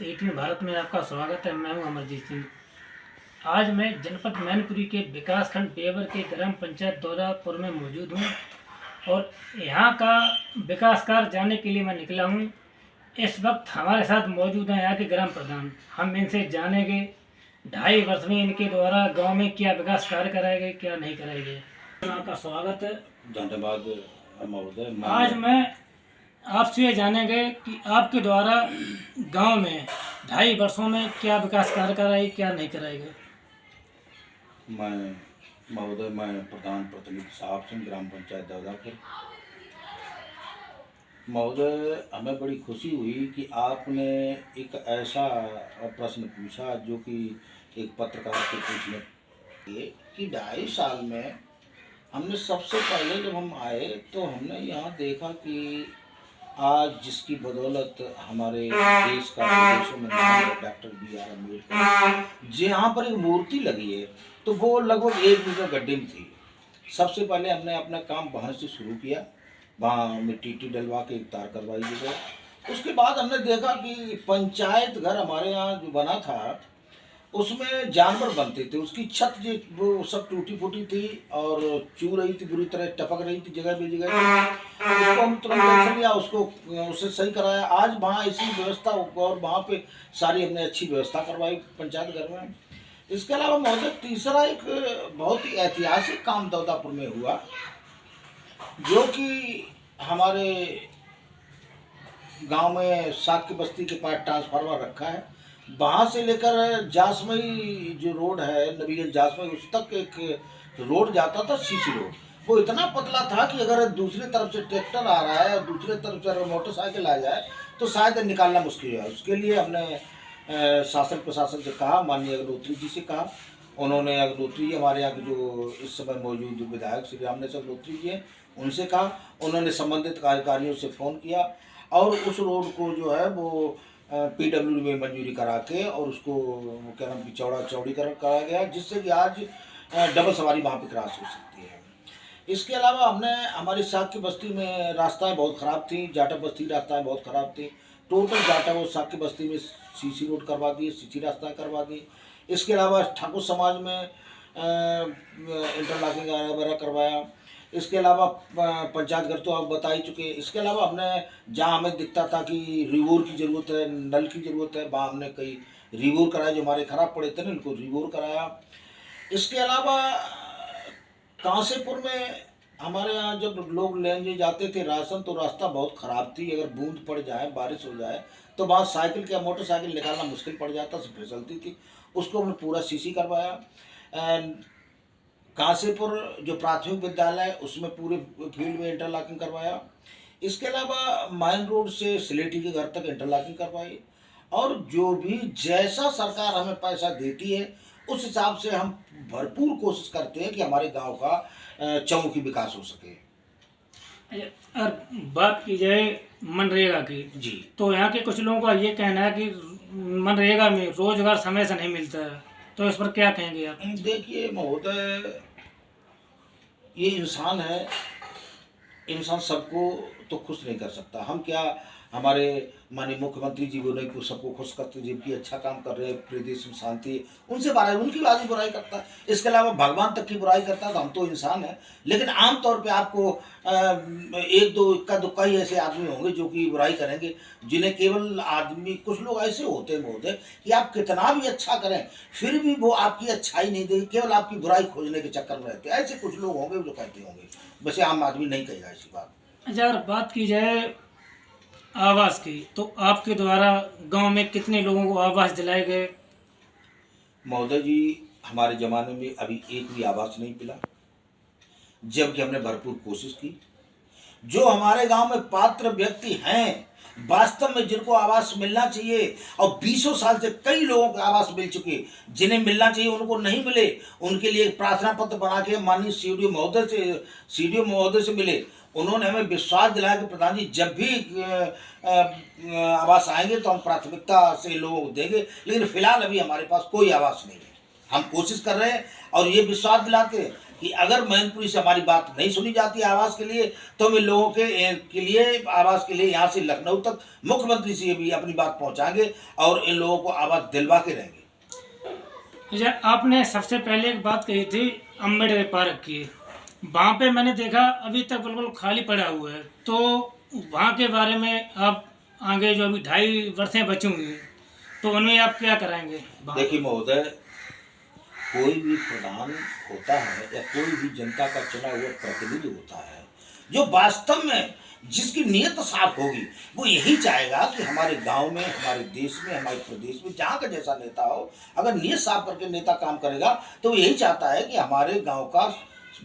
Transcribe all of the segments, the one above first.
18 भारत में आपका स्वागत है। मैं हूं अमरजीत सिंह। आज मैं जनपद मैनपुरी के विकासखंड बेवर के ग्राम पंचायत दौरापुर में मौजूद हूं और यहां का विकास कार्य जानने के लिए मैं निकला हूं। इस वक्त हमारे साथ मौजूद हैं यहाँ के ग्राम प्रधान। हम इनसे जानेंगे 2.5 वर्ष में इनके द्वारा गांव में क्या विकास कार्य कराए गए, क्या नहीं कराए गए। आपका स्वागत है। धन्यवाद महोदय। आज मैं आपसे ये जानेंगे कि आपके द्वारा गांव में 2.5 वर्षों में क्या विकास कार्य कराए, क्या नहीं कराए गए। मैं प्रधान प्रतिनिधि साहब सिंह, ग्राम पंचायत दौरापुर। महोदय, हमें बड़ी खुशी हुई कि आपने एक ऐसा प्रश्न पूछा जो कि एक पत्रकार के पूछने कि 2.5 साल में हमने सबसे पहले जब हम आए तो हमने यहाँ देखा कि आज जिसकी बदौलत हमारे देश का विदेशों में नाम है, डॉक्टर B.R. अम्बेडकर, जहाँ पर एक मूर्ति लगी है तो वो लगभग 1 मीटर गड्ढे में थी। सबसे पहले हमने अपना काम वहाँ से शुरू किया, वहाँ मिट्टी डलवा के एक तार करवाई गई। उसके बाद हमने देखा कि पंचायत घर हमारे यहाँ जो बना था उसमें जानवर बनते थे, उसकी छत जो वो सब टूटी फूटी थी और चू रही थी, बुरी तरह टपक रही थी जगह जगह। उसको हम तुरंत एक्शन लिया, उसको उससे सही कराया। आज वहाँ ऐसी व्यवस्था और वहाँ पे सारी हमने अच्छी व्यवस्था करवाई पंचायत घर में। इसके अलावा महोदय, तीसरा एक बहुत ही ऐतिहासिक काम दौदापुर में हुआ, जो कि हमारे गांव में साग की बस्ती के पास ट्रांसफार्मर रखा है, वहाँ से लेकर जासमई जो रोड है, नबीगंज जासमई, उस तक एक रोड जाता था, सीसी रोड। वो इतना पतला था कि अगर दूसरी तरफ से ट्रैक्टर आ रहा है और दूसरी तरफ से अगर मोटरसाइकिल आ जाए तो शायद निकालना मुश्किल है। उसके लिए हमने शासन प्रशासन से कहा, माननीय अग्निहोत्री जी से कहा। उन्होंने अग्निहोत्री जी, हमारे यहाँ के जो इस समय मौजूद विधायक श्री रामनेश अग्निहोत्री जी हैं, उनसे कहा। उन्होंने संबंधित अधिकारियों से फ़ोन किया और उस रोड को जो है वो PWD में मंजूरी करा के और उसको क्या नाम की चौड़ीकरण कराया गया, जिससे कि आज डबल सवारी वहाँ पे क्रॉस हो सकती है। इसके अलावा हमने हमारी साग की बस्ती में रास्ताएं बहुत ख़राब थी, जाटा बस्ती रास्ताएं बहुत ख़राब थी। टोटल जाटा वो साग की बस्ती में सीसी रोड करवा दी, सीसी रास्ताएं करवा दी। इसके अलावा ठाकुर समाज में इंटरलॉकिंग वगैरह करवाया। इसके अलावा पंचायत घर तो आप बता ही चुके। इसके अलावा हमने जहाँ हमें दिखता था कि रिवोर की ज़रूरत है, नल की ज़रूरत है, वहाँ हमने कई रिवोर कराए, जो हमारे ख़राब पड़े थे ना, उनको रिवोर कराया। इसके अलावा कांसेपुर में हमारे यहाँ जब लोग लेने जाते थे राशन तो रास्ता बहुत ख़राब थी। अगर बूंद पड़ जाए, बारिश हो जाए तो वहाँ साइकिल या मोटरसाइकिल निकालना मुश्किल पड़ जाता, फिसलती थी। उसको हमने पूरा सीसी करवाया। कांसेपुर जो प्राथमिक विद्यालय है उसमें पूरे फील्ड में इंटरलॉकिंग करवाया। इसके अलावा माइन रोड से सिलेटी के घर तक इंटरलॉकिंग करवाई। और जो भी जैसा सरकार हमें पैसा देती है उस हिसाब से हम भरपूर कोशिश करते हैं कि हमारे गांव का चौमुखी विकास हो सके। और बात की जाए मनरेगा की जी, तो यहाँ के कुछ लोगों का ये कहना है कि मनरेगा में रोजगार समय से नहीं मिलता है, तो इस पर क्या कहेंगे आप। देखिए महोदय, ये इंसान है, इंसान सबको तो खुश नहीं कर सकता। हम क्या, हमारे माननीय मुख्यमंत्री जी वो नहीं सबको खुश करते, जबकि अच्छा काम कर रहे हैं, पूरे देश में शांति, उनसे बारे उनकी बात बुराई करता है। इसके अलावा भगवान तक की बुराई करता है। तो हम तो इंसान हैं, लेकिन आमतौर पे आपको एक दो इक्का दुक्का ही ऐसे आदमी होंगे जो कि बुराई करेंगे, जिन्हें केवल आदमी, कुछ लोग ऐसे होते हैं कि आप कितना भी अच्छा करें फिर भी वो आपकी अच्छाई नहीं देगी, केवल आपकी बुराई खोजने के चक्कर में रहते हैं। ऐसे कुछ लोग होंगे जो कहते होंगे, वैसे आम आदमी नहीं कहेगा ऐसी बात। अच्छा, अगर बात की जाए आवास की तो आपके द्वारा गांव में कितने लोगों को आवास दिलाए गए। महोदय जी, हमारे ज़माने में अभी एक भी आवास नहीं मिला, जबकि हमने भरपूर कोशिश की। जो हमारे गांव में पात्र व्यक्ति हैं वास्तव में जिनको आवास मिलना चाहिए, और 20 साल से कई लोगों को आवास मिल चुके, जिन्हें मिलना चाहिए उनको नहीं मिले, उनके लिए एक प्रार्थना पत्र बना के माननीय CDO महोदय से मिले। उन्होंने हमें विश्वास दिलाया कि प्रधान जी जब भी आवास आएंगे तो हम प्राथमिकता से लोगों को देंगे, लेकिन फिलहाल अभी हमारे पास कोई आवास नहीं है। हम कोशिश कर रहे हैं और ये विश्वास दिलाते हैं कि अगर मैनपुरी से हमारी बात नहीं सुनी जाती आवास के लिए, तो हम इन लोगों के लिए आवास के लिए यहाँ से लखनऊ तक मुख्यमंत्री से भी अपनी बात पहुँचाएंगे और इन लोगों को आवास दिलवा के रहेंगे। अच्छा, आपने सबसे पहले एक बात कही थी अम्बेडकर पार्क की, वहाँ पे मैंने देखा अभी तक बिल्कुल खाली पड़ा हुआ है, तो वहाँ के बारे में आप आगे जो अभी 2.5 वर्षें बची हुई हैं तो उनमें आप क्या कराएंगे? देखिए महोदय, कोई भी प्रधान होता है या कोई भी जनता का चुना हुआ प्रतिनिधि होता है, जो वास्तव में जिसकी नीयत साफ होगी, वो यही चाहेगा कि हमारे गांव में, हमारे देश में, हमारे प्रदेश में जहाँ का जैसा नेता हो, अगर नीयत साफ करके नेता काम करेगा तो वो यही चाहता है कि हमारे गांव का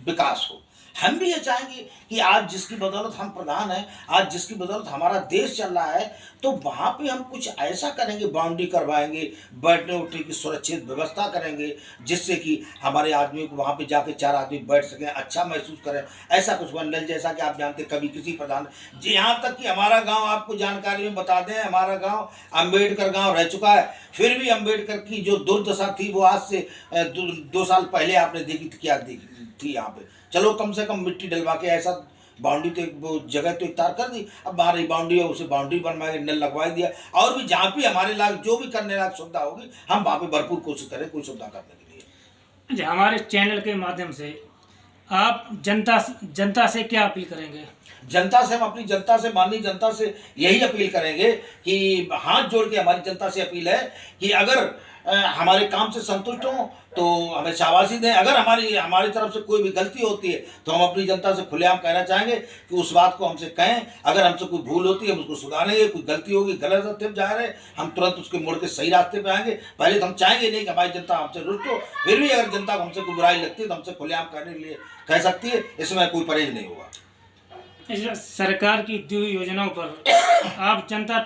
विकास हो। हम भी ये चाहेंगे कि आज जिसकी बदौलत हम प्रधान हैं, आज जिसकी बदौलत हमारा देश चल रहा है, तो वहाँ पे हम कुछ ऐसा करेंगे, बाउंड्री करवाएंगे, बैठने उठने की सुरक्षित व्यवस्था करेंगे, जिससे कि हमारे आदमी को वहाँ पे जाके 4 आदमी बैठ सकें, अच्छा महसूस करें। ऐसा कुछ मंडल जैसा कि आप जानते कभी किसी प्रधान जी, यहाँ तक कि हमारा गाँव आपको जानकारी में बता दें, हमारा गाँव अम्बेडकर गाँव रह चुका है, फिर भी अम्बेडकर की जो दुर्दशा थी वो आज से 2 साल पहले आपने देखी थी, क्या देखी थी यहाँ पे। चलो कम से कम मिट्टी डलवा के ऐसा बाउंड्री तो वो जगह तो इख्तियार कर दी, अब बाहर बाउंड्री है उसे बाउंड्री बनवा के नल लगवा दिया, और भी जहाँ भी हमारे लायक जो भी करने लायक सुविधा होगी हम वहाँ पे भरपूर कोशिश करें कोई सुविधा करने के लिए। अच्छा, हमारे चैनल के माध्यम से आप जनता से क्या अपील करेंगे? जनता से हम अपनी जनता से, माननीय जनता से यही अपील करेंगे कि हाथ जोड़ के हमारी जनता से अपील है कि अगर हमारे काम से संतुष्ट हों तो हमें शाबाशी दें, अगर हमारी तरफ से कोई भी गलती होती है तो हम अपनी जनता से खुलेआम कहना चाहेंगे कि उस बात को हमसे कहें, अगर हमसे कोई भूल होती है हम उसको सुधारेंगे, कोई गलती होगी गलत रास्ते पर जा रहे हैं हम तुरंत उसके मोड़ के सही रास्ते पे आएंगे। पहले तो हम चाहेंगे नहीं कि हमारी जनता हमसे रुष्ट हो, फिर भी अगर जनता को हमसे कोई बुराई लगती है तो हमसे खुलेआम कहने के लिए कह सकती है, इसमें कोई परहेज नहीं होगा। सरकार की दी हुई योजनाओं पर आप जनता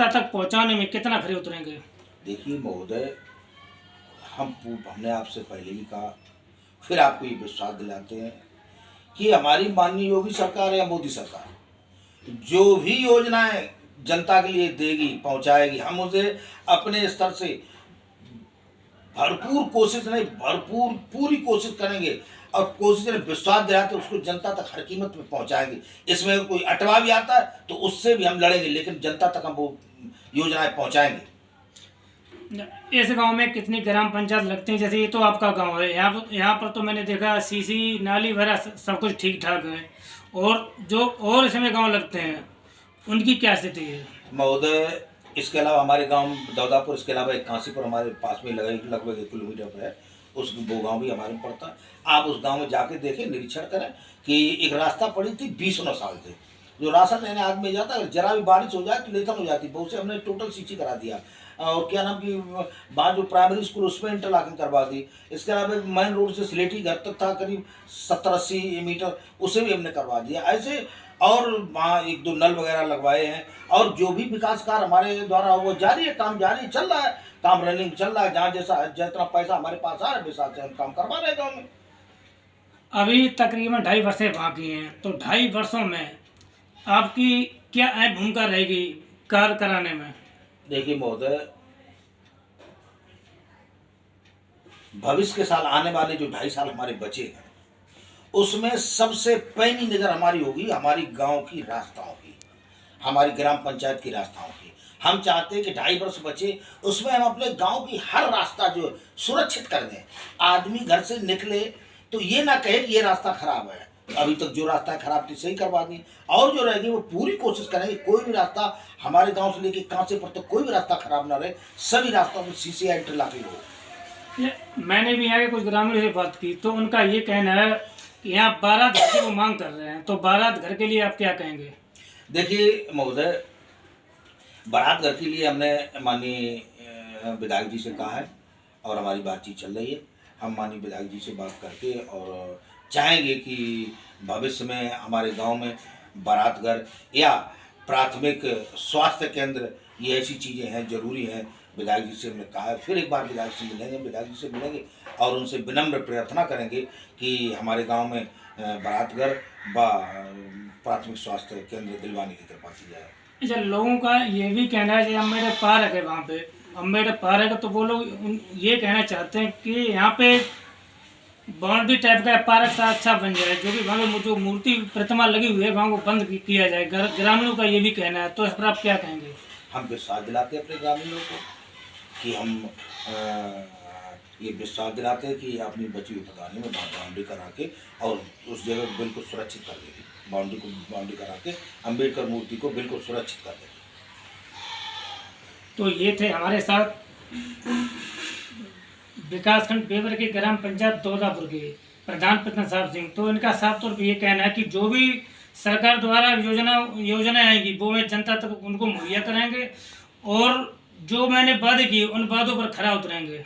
तक पहुंचाने में कितना खरे उतरेंगे? देखिए महोदय, हमने आपसे पहले भी कहा, फिर आपको ये विश्वास दिलाते हैं कि हमारी माननीय योगी सरकार या मोदी सरकार जो भी योजनाएं जनता के लिए देगी, पहुंचाएगी, हम उसे अपने स्तर से भरपूर कोशिश नहीं, पूरी कोशिश करेंगे और कोशिश में विश्वास दिलाते उसको जनता तक हर कीमत में पहुंचाएंगे। इसमें कोई अटवा भी आता है तो उससे भी हम लड़ेंगे, लेकिन जनता तक हम वो योजनाएं पहुंचाएंगे। इस गांव में कितनी ग्राम पंचायत लगती हैं? जैसे ये तो आपका गांव है, यहाँ पर तो मैंने देखा सीसी नाली वगैरह सब कुछ ठीक ठाक है, और इसमें गांव लगते हैं उनकी क्या स्थिति है? महोदय, इसके अलावा हमारे गांव दौदापुर, इसके अलावा एक कांसीपुर हमारे पास में लगभग 1 किलोमीटर पर है, वो गांव भी हमारे में पड़ता है। आप उस गांव में जाके देखें, निरीक्षण करें कि एक रास्ता पड़ी थी 20 साल से, जो राशन लेने आदमी जाता है, जरा भी बारिश हो जाए तो लेथन हो जाती, बहुत से हमने टोटल सीसी करा दिया, और क्या नाम की वहाँ जो प्राइमरी स्कूल उसमें इंटरलॉकिंग करवा दी। इसके अलावा मेन रोड से स्लेटी घर तक था करीब 70-80 मीटर, उसे भी हमने करवा दिया। ऐसे और वहाँ 1-2 नल वगैरह लगवाए हैं, और जो भी विकास कार्य हमारे द्वारा वो जारी है, काम जारी चल रहा है, काम रनिंग चल रहा है, जहाँ जितना पैसा हमारे पास आ रहा है वैसा से हम काम करवा रहे हैं गाँव में। अभी तकरीबन 2.5 वर्षें बाकी हैं, तो 2.5 वर्षों में आपकी क्या अहम भूमिका रहेगी कार्य कराने में? देखिए महोदय, भविष्य के साल, आने वाले जो 2.5 साल हमारे बचे हैं, उसमें सबसे पैनी नज़र हमारी होगी हमारी गांव की रास्ताओं की, हमारी ग्राम पंचायत की रास्ताओं की। हम चाहते हैं कि 2.5 वर्ष बचे, उसमें हम अपने गांव की हर रास्ता जो सुरक्षित कर दें। आदमी घर से निकले तो ये ना कहे कि ये रास्ता खराब है, अभी तक जो रास्ता खराब थी सही करवा दी, और जो रहेगी वो पूरी कोशिश करेंगे कोई भी रास्ता हमारे गांव से लेके कांसीपुर तक कोई भी रास्ता खराब ना रहे, सभी रास्तों में सीसी इंटरलॉकिंग हो। मैंने भी यहाँ के कुछ ग्रामीणों से बात की तो उनका ये कहना है कि यहाँ बारात घर की वो मांग कर रहे हैं, तो बारात घर के लिए आप क्या कहेंगे? देखिए महोदय, बारात घर के लिए हमने माननीय विधायक जी से कहा है और हमारी बातचीत चल रही है। हम माननीय विधायक जी से बात करके और चाहेंगे कि भविष्य में हमारे गांव में बारात घर या प्राथमिक स्वास्थ्य केंद्र, ये ऐसी चीज़ें हैं, जरूरी हैं। विधायक जी से हमने कहा है, फिर एक बार विधायक जी से मिलेंगे और उनसे विनम्र प्रार्थना करेंगे कि हमारे गांव में बारात घर व प्राथमिक स्वास्थ्य केंद्र दिलवाने की कृपा की जाए। अच्छा, लोगों का ये भी कहना है कि अम्बेडकर पार्क है, वहाँ पे अम्बेडकर पार्क है, तो वो लोग ये कहना चाहते हैं कि यहाँ पे बाउंड्री टाइप का पार्क सा अच्छा बन जाए, जो भी वहाँ पे जो मूर्ति प्रतिमा लगी हुई है वहाँ को बंद किया जाए। ग्रामीणों का ये भी कहना है, तो इस पर आप क्या कहेंगे? हम विश्वास दिलाते हैं अपने ग्रामीणों को कि हम ये विश्वास दिलाते हैं कि अपनी बची हुई प्रधानी में बाउंड्री करा के और उस जगह को बिल्कुल सुरक्षित कर देगी। बाउंड्री करा के अम्बेडकर मूर्ति को बिल्कुल सुरक्षित कर देगी। तो ये थे हमारे साथ विकासखंड बेवर के ग्राम पंचायत दौदापुर के प्रधान प्रताप साहब सिंह। तो इनका साफ तौर पर ये कहना है कि जो भी सरकार द्वारा योजनाएं आएंगी वो मैं जनता तक उनको मुहैया कराएंगे और जो मैंने वादे किए उन वादों पर खरा उतरेंगे।